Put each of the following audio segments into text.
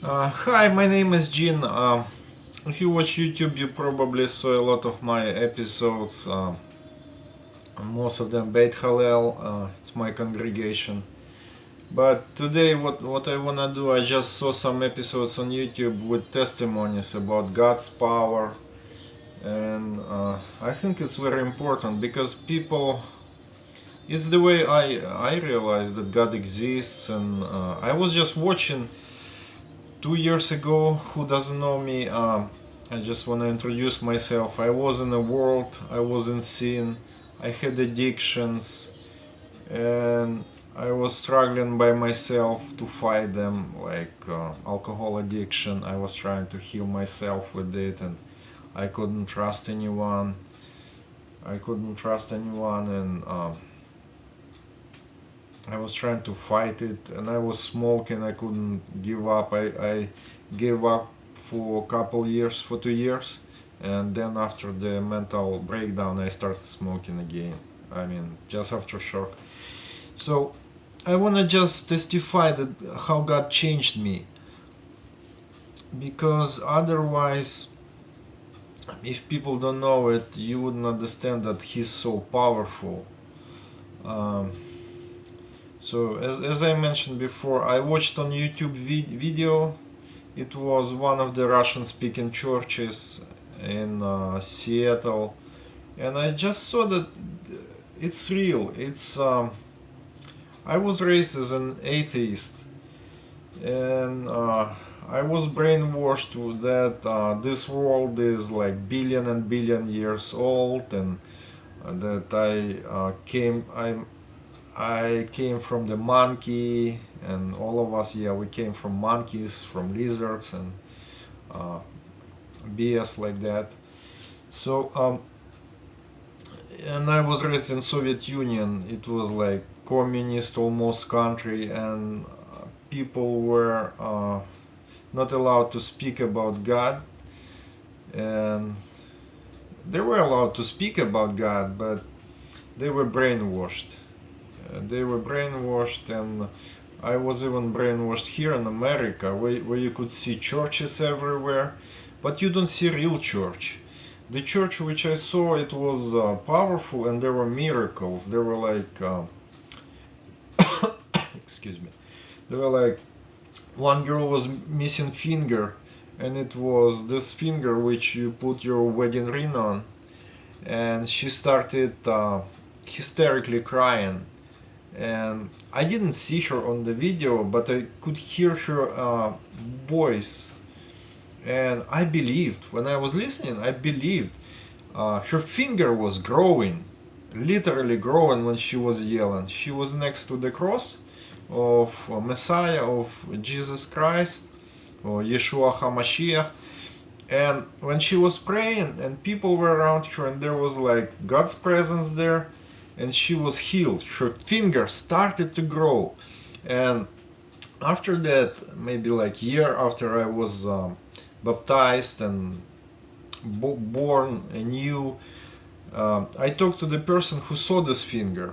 Hi, my name is Jin. If you watch YouTube, you probably saw a lot of my episodes. Most of them Beit Hallel. It's my congregation. But today, what I wanna do, I just saw some episodes on YouTube with testimonies about God's power, and I think it's very important because people. It's the way I realize that God exists, and I was just watching 2 years ago. Who doesn't know me? I just want to introduce myself. I was in a world, I was in sin, I had addictions, and I was struggling by myself to fight them, like alcohol addiction. I was trying to heal myself with it, and I couldn't trust anyone. I couldn't trust anyone, and I was trying to fight it, and I was smoking. I couldn't give up. I gave up for a couple years, for 2 years, and then after the mental breakdown, I started smoking again. I mean, just after shock. So I wanna just testify that how God changed me, because otherwise, if people don't know it, you wouldn't understand that He's so powerful. Um, so as I mentioned before, I watched on YouTube video. It was one of the Russian-speaking churches in Seattle, and I just saw that it's real. It's I was raised as an atheist, and I was brainwashed that this world is like billion and billion years old, and that I came from the monkey, and all of us, yeah, we came from monkeys, from lizards, and uh, BS like that. So, and I was raised in Soviet Union. It was like communist almost country, and people were not allowed to speak about God, and they were allowed to speak about God, but they were brainwashed. They were brainwashed, and I was even brainwashed here in America, where you could see churches everywhere, but you don't see real church. The church which I saw, it was powerful, and there were miracles. There were like, excuse me, there were like one girl was missing finger, and it was this finger which you put your wedding ring on, and she started hysterically crying, and I didn't see her on the video, but I could hear her voice, and I believed. When I was listening, I believed. Her finger was growing, literally growing when she was yelling. She was next to the cross of Messiah, of Jesus Christ, or Yeshua HaMashiach, and when she was praying and people were around her and there was like God's presence there, and she was healed, her finger started to grow. And after that, maybe like year after I was baptized and born anew, I talked to the person who saw this finger,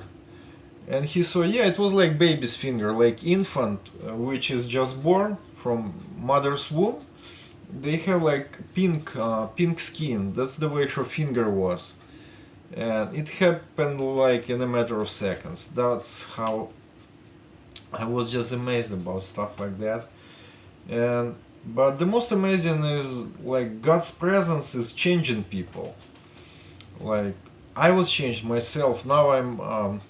and he saw, yeah, it was like baby's finger, like infant which is just born from mother's womb. They have like pink skin. That's the way her finger was, and it happened like in a matter of seconds. That's how I was just amazed about stuff like that. And but the most amazing is like God's presence is changing people. Like I was changed myself. Now I'm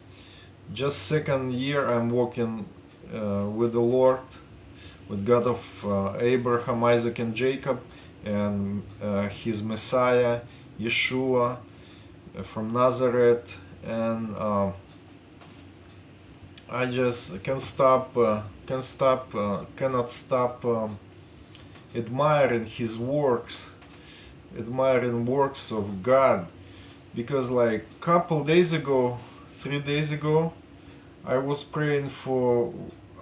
just second year I'm walking with the Lord, with God of Abraham, Isaac, and Jacob, and His Messiah, Yeshua from Nazareth, and I just cannot stop admiring His works, admiring works of God, because like couple days ago, 3 days ago, I was praying for,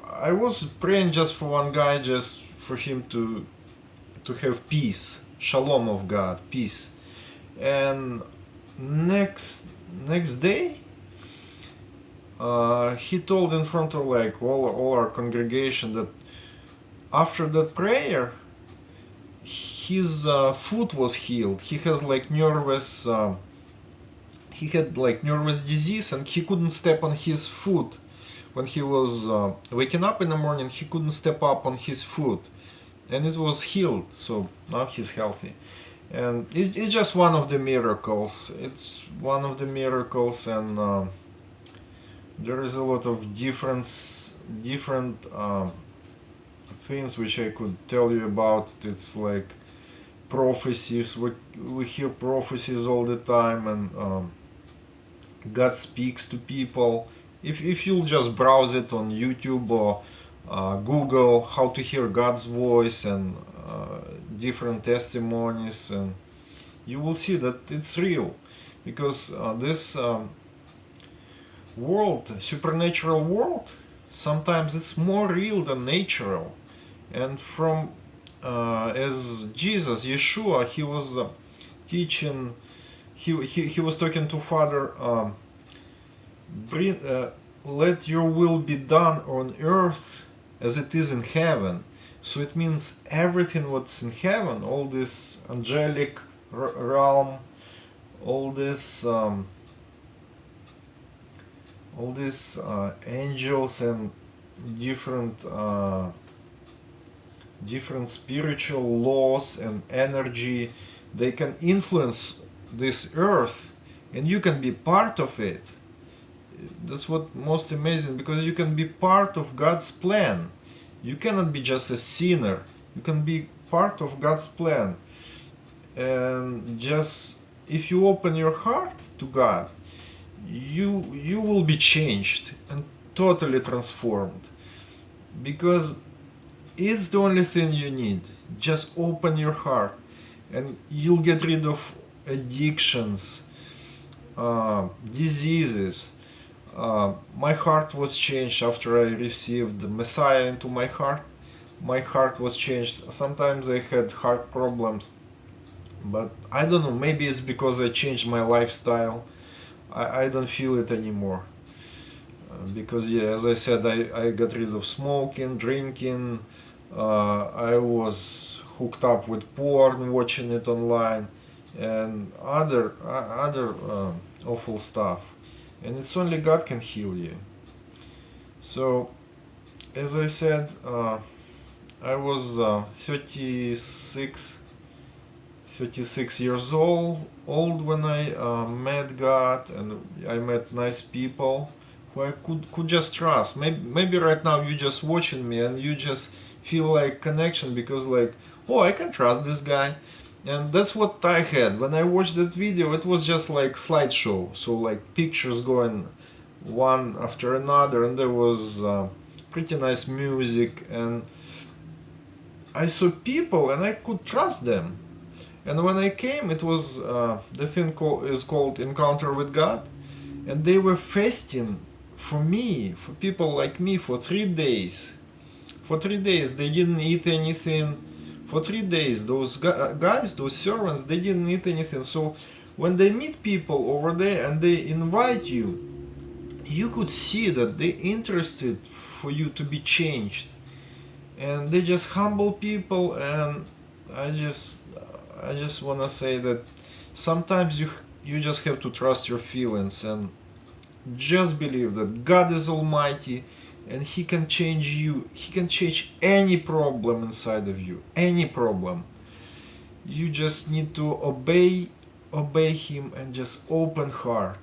I was praying just for one guy, just for him to have peace, shalom of God, peace. And next next day, he told in front of like all our congregation that after that prayer, his foot was healed. He has like nervous he had like nervous disease, and he couldn't step on his foot. When he was waking up in the morning, he couldn't step up on his foot, and it was healed. So now he's healthy. And it's just one of the miracles. It's one of the miracles, and there is a lot of different things which I could tell you about. It's like prophecies. We hear prophecies all the time, and God speaks to people. If you'll just browse it on YouTube or Google how to hear God's voice and different testimonies, and you will see that it's real, because this world, supernatural world, sometimes it's more real than natural. And from as Jesus, Yeshua, he was teaching, he was talking to Father, bring, let your will be done on earth as it is in heaven. So it means everything what's in heaven, all this angelic realm, all this angels and different different spiritual laws and energy, they can influence this earth, and you can be part of it. That's what most amazing, because you can be part of God's plan. You cannot be just a sinner. You can be part of God's plan. And just if you open your heart to God, you will be changed and totally transformed, because it's the only thing you need. Just open your heart, and you'll get rid of addictions, diseases. My heart was changed after I received the Messiah into my heart. My heart was changed. Sometimes I had heart problems, but I don't know, maybe it's because I changed my lifestyle. I don't feel it anymore. Because, yeah, as I said, I got rid of smoking, drinking. I was hooked up with porn, watching it online, and other awful stuff. And it's only God can heal you. So, as I said, I was 36 years old when I met God, and I met nice people who I could just trust. Maybe right now you just watching me and you just feel like connection, because like, oh, I can trust this guy. And that's what I had when I watched that video. It was just like slideshow, so like pictures going one after another, and there was pretty nice music, and I saw people and I could trust them. And when I came, it was the thing is called Encounter with God, and they were fasting for me, for people like me, for 3 days. For 3 days, they didn't eat anything. For 3 days, those guys, those servants, they didn't eat anything. So when they meet people over there and they invite you, you could see that they're interested for you to be changed, and they just humble people. And I just want to say that sometimes you just have to trust your feelings and just believe that God is almighty, and he can change you. He can change any problem inside of you, any problem. You just need to obey him, and just open heart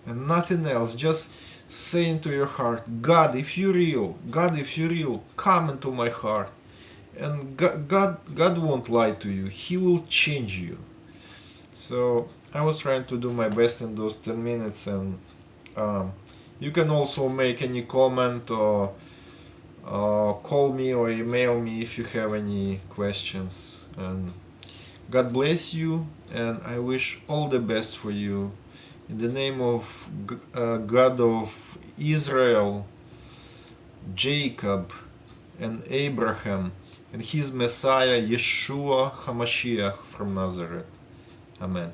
and nothing else. Just say into your heart, God, if you're real, God, if you're real, come into my heart. And God won't lie to you. He will change you. So I was trying to do my best in those 10 minutes, and you can also make any comment, or call me or email me if you have any questions. And God bless you, and I wish all the best for you. In the name of God of Israel, Jacob, and Abraham, and his Messiah Yeshua HaMashiach from Nazareth. Amen.